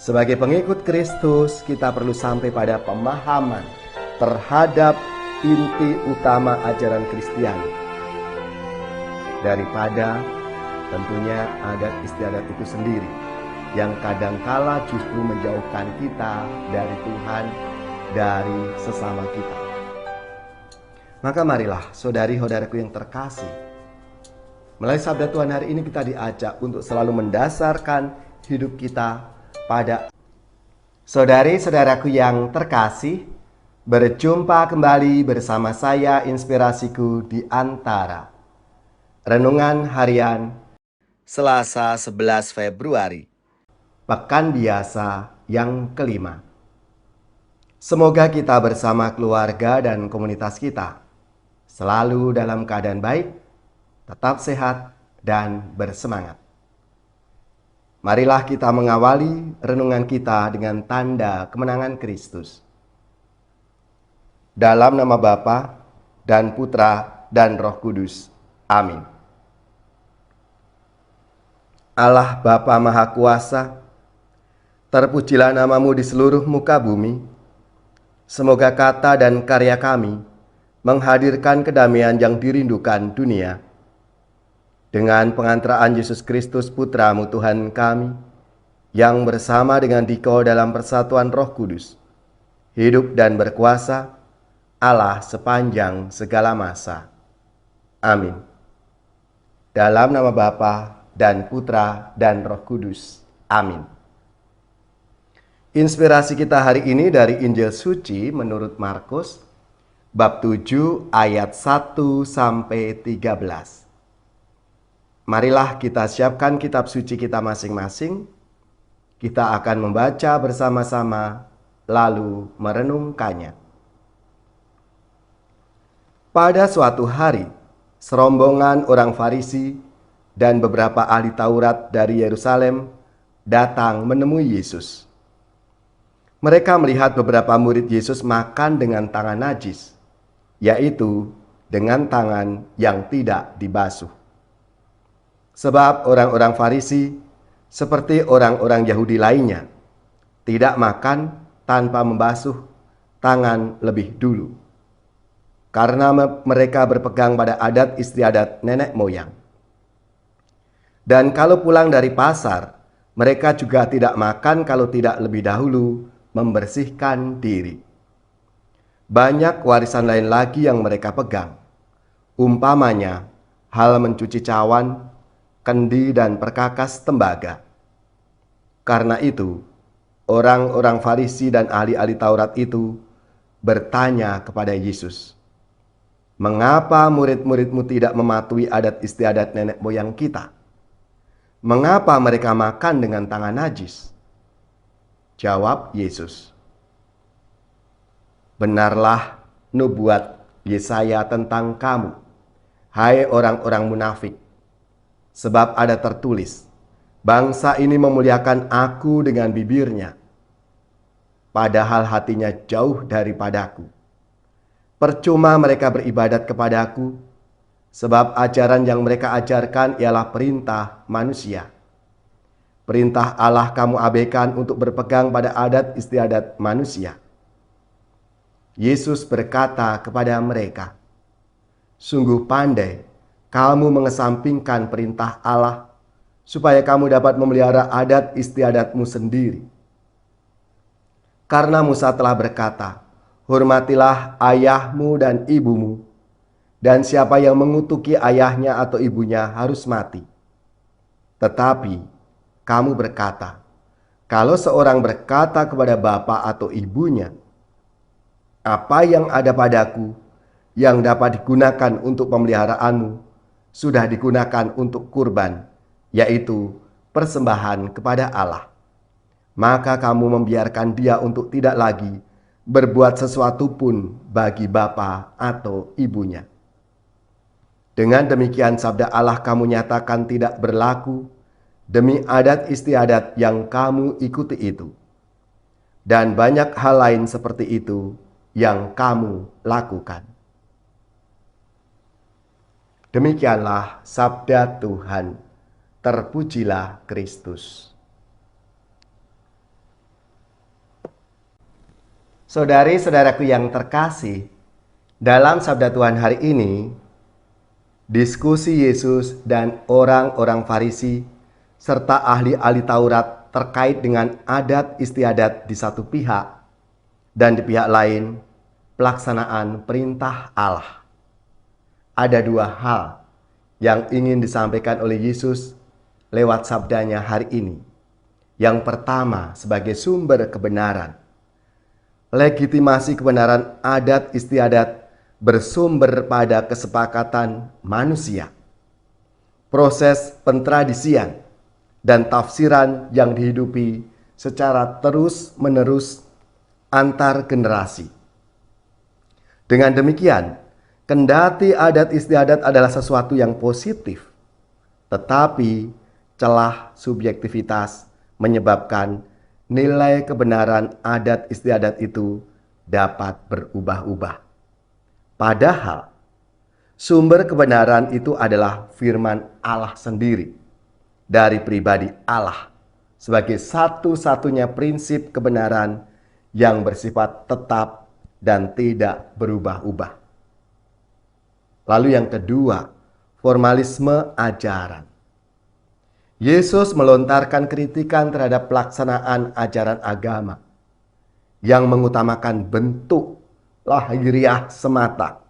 Sebagai pengikut Kristus, kita perlu sampai pada pemahaman terhadap inti utama ajaran Kristiani. Daripada tentunya adat istiadat itu sendiri, yang kadangkala justru menjauhkan kita dari Tuhan, dari sesama kita. Maka marilah saudari-saudaraku yang terkasih, melalui sabda Tuhan hari ini kita diajak untuk selalu mendasarkan hidup kita pada saudari-saudaraku yang terkasih. Berjumpa kembali bersama saya, Inspirasiku di Antara. Renungan harian Selasa 11 Februari, pekan biasa yang kelima. Semoga kita bersama keluarga dan komunitas kita selalu dalam keadaan baik, tetap sehat, dan bersemangat. Marilah kita mengawali renungan kita dengan tanda kemenangan Kristus. Dalam nama Bapa dan Putra dan Roh Kudus. Amin. Allah Bapa Maha Kuasa, terpujilah namamu di seluruh muka bumi. Semoga kata dan karya kami menghadirkan kedamaian yang dirindukan dunia. Dengan pengantaraan Yesus Kristus Putramu Tuhan kami, yang bersama dengan Dikau dalam persatuan Roh Kudus, hidup dan berkuasa Allah sepanjang segala masa. Amin. Dalam nama Bapa dan Putra dan Roh Kudus. Amin. Inspirasi kita hari ini dari Injil Suci menurut Markus, bab 7 ayat 1 sampai 13. Marilah kita siapkan kitab suci kita masing-masing. Kita akan membaca bersama-sama lalu merenungkannya. Pada suatu hari, serombongan orang Farisi dan beberapa ahli Taurat dari Yerusalem datang menemui Yesus. Mereka melihat beberapa murid Yesus makan dengan tangan najis, yaitu dengan tangan yang tidak dibasuh. Sebab orang-orang Farisi, seperti orang-orang Yahudi lainnya, tidak makan tanpa membasuh tangan lebih dulu, karena mereka berpegang pada adat istiadat nenek moyang. Dan kalau pulang dari pasar, mereka juga tidak makan kalau tidak lebih dahulu membersihkan diri. Banyak warisan lain lagi yang mereka pegang, umpamanya hal mencuci cawan, kendi, dan perkakas tembaga. Karena itu, orang-orang Farisi dan ahli-ahli Taurat itu bertanya kepada Yesus, "Mengapa murid-muridmu tidak mematuhi adat istiadat nenek moyang kita? Mengapa mereka makan dengan tangan najis?" Jawab Yesus, "Benarlah nubuat Yesaya tentang kamu, hai orang-orang munafik. Sebab ada tertulis, bangsa ini memuliakan aku dengan bibirnya, padahal hatinya jauh daripadaku. Percuma mereka beribadat kepadaku, sebab ajaran yang mereka ajarkan ialah perintah manusia. Perintah Allah kamu abaikan untuk berpegang pada adat istiadat manusia." Yesus berkata kepada mereka, "Sungguh pandai kamu mengesampingkan perintah Allah, supaya kamu dapat memelihara adat istiadatmu sendiri. Karena Musa telah berkata, hormatilah ayahmu dan ibumu, dan siapa yang mengutuki ayahnya atau ibunya harus mati. Tetapi kamu berkata, kalau seorang berkata kepada bapa atau ibunya, apa yang ada padaku yang dapat digunakan untuk pemeliharaanmu, sudah digunakan untuk kurban, yaitu persembahan kepada Allah. Maka kamu membiarkan dia untuk tidak lagi berbuat sesuatu pun bagi bapa atau ibunya. Dengan demikian sabda Allah kamu nyatakan tidak berlaku demi adat istiadat yang kamu ikuti itu. Dan banyak hal lain seperti itu yang kamu lakukan." Demikianlah sabda Tuhan. Terpujilah Kristus. Saudari-saudaraku yang terkasih, dalam sabda Tuhan hari ini, diskusi Yesus dan orang-orang Farisi serta ahli-ahli Taurat terkait dengan adat istiadat di satu pihak dan di pihak lain pelaksanaan perintah Allah. Ada dua hal yang ingin disampaikan oleh Yesus lewat sabdanya hari ini. Yang pertama, sebagai sumber kebenaran. Legitimasi kebenaran adat istiadat bersumber pada kesepakatan manusia. Proses pentradisian dan tafsiran yang dihidupi secara terus-menerus antar generasi. Dengan demikian, kendati adat istiadat adalah sesuatu yang positif, tetapi celah subjektivitas menyebabkan nilai kebenaran adat istiadat itu dapat berubah-ubah. Padahal sumber kebenaran itu adalah firman Allah sendiri dari pribadi Allah sebagai satu-satunya prinsip kebenaran yang bersifat tetap dan tidak berubah-ubah. Lalu yang kedua, formalisme ajaran. Yesus melontarkan kritikan terhadap pelaksanaan ajaran agama yang mengutamakan bentuk lahiriah semata.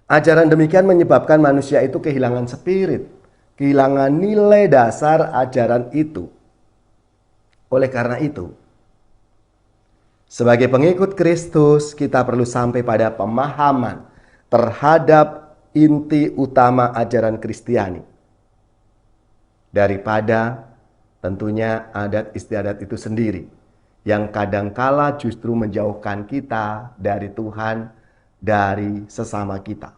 Ajaran demikian menyebabkan manusia itu kehilangan spirit, kehilangan nilai dasar ajaran itu. Oleh karena itu, sebagai pengikut Kristus, kita perlu sampai pada pemahaman terhadap inti utama ajaran Kristiani. Daripada tentunya adat istiadat itu sendiri, yang kadangkala justru menjauhkan kita dari Tuhan, dari sesama kita.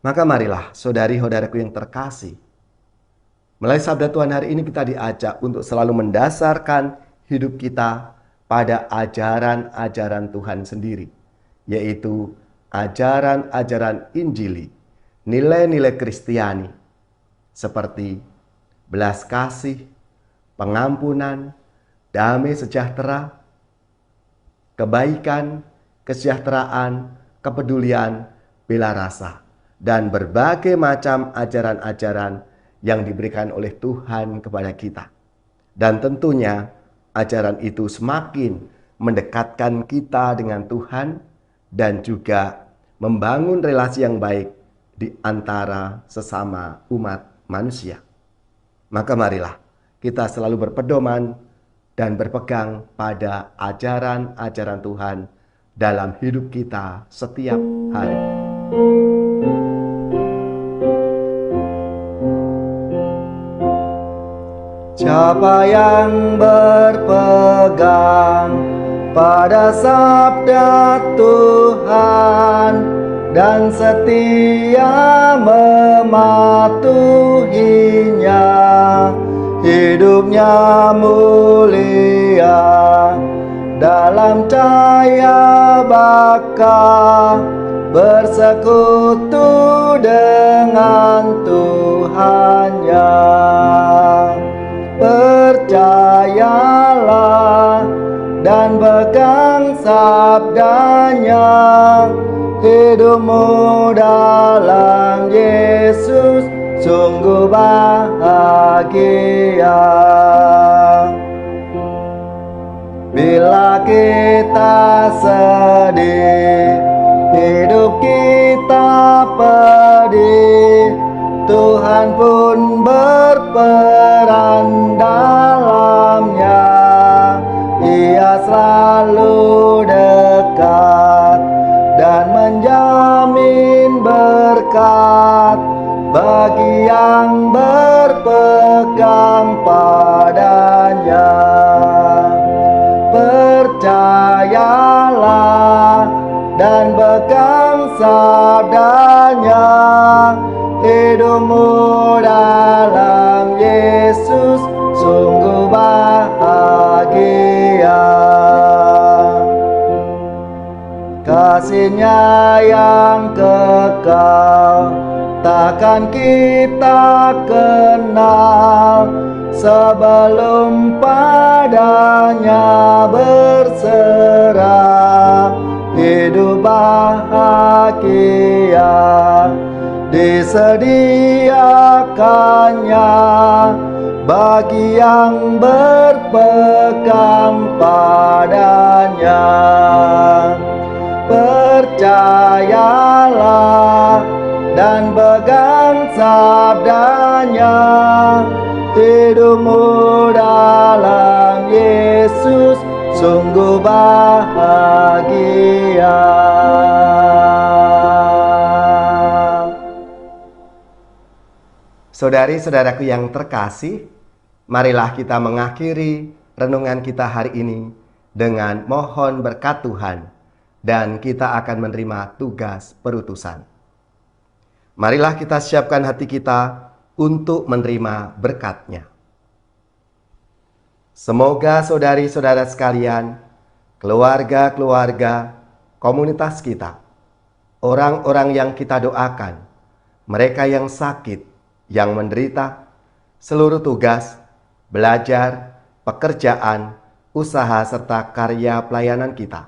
Maka marilah saudari-saudaraku yang terkasih, melalui sabda Tuhan hari ini kita diajak untuk selalu mendasarkan hidup kita pada ajaran-ajaran Tuhan sendiri, yaitu ajaran-ajaran Injili, nilai-nilai Kristiani, seperti belas kasih, pengampunan, damai sejahtera, kebaikan, kesejahteraan, kepedulian, bela rasa, dan berbagai macam ajaran-ajaran yang diberikan oleh Tuhan kepada kita. Dan tentunya ajaran itu semakin mendekatkan kita dengan Tuhan dan juga membangun relasi yang baik di antara sesama umat manusia. Maka marilah kita selalu berpedoman dan berpegang pada ajaran-ajaran Tuhan dalam hidup kita setiap hari. Siapa yang berpegang pada sabda Tuhan dan setia mematuhinya, hidupnya mulia dalam cahaya baka, bersekutu dengan Tuhannya. Percayalah dan pegang sabdanya, hidupmu dalam Yesus sungguh bahagia. Bila kita sedih, hidup kita pedih, Tuhan pun berperan dalamnya. Ia selalu dekat dan menjamin berkat bagi yang berpegang padanya. Percayalah dan pegang sabdanya, hidupmu dalam Yesus sungguh bahagia. Kasih-Nya yang kekal takkan kita kenal sebelum padanya berserah. Hidup bahagia disediakannya bagi yang berpegang padanya. Percayalah dan pegang sabdanya, hidupmu dalam Yesus sungguh bahagia. Saudari-saudaraku yang terkasih, marilah kita mengakhiri renungan kita hari ini dengan mohon berkat Tuhan, dan kita akan menerima tugas perutusan. Marilah kita siapkan hati kita untuk menerima berkat-Nya. Semoga saudari-saudara sekalian, keluarga-keluarga, komunitas kita, orang-orang yang kita doakan, mereka yang sakit, yang menderita, seluruh tugas, belajar, pekerjaan, usaha, serta karya pelayanan kita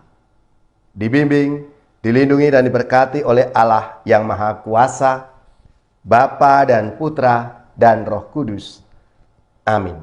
dibimbing, dilindungi, dan diberkati oleh Allah yang Maha Kuasa, Bapa dan Putra dan Roh Kudus. Amin.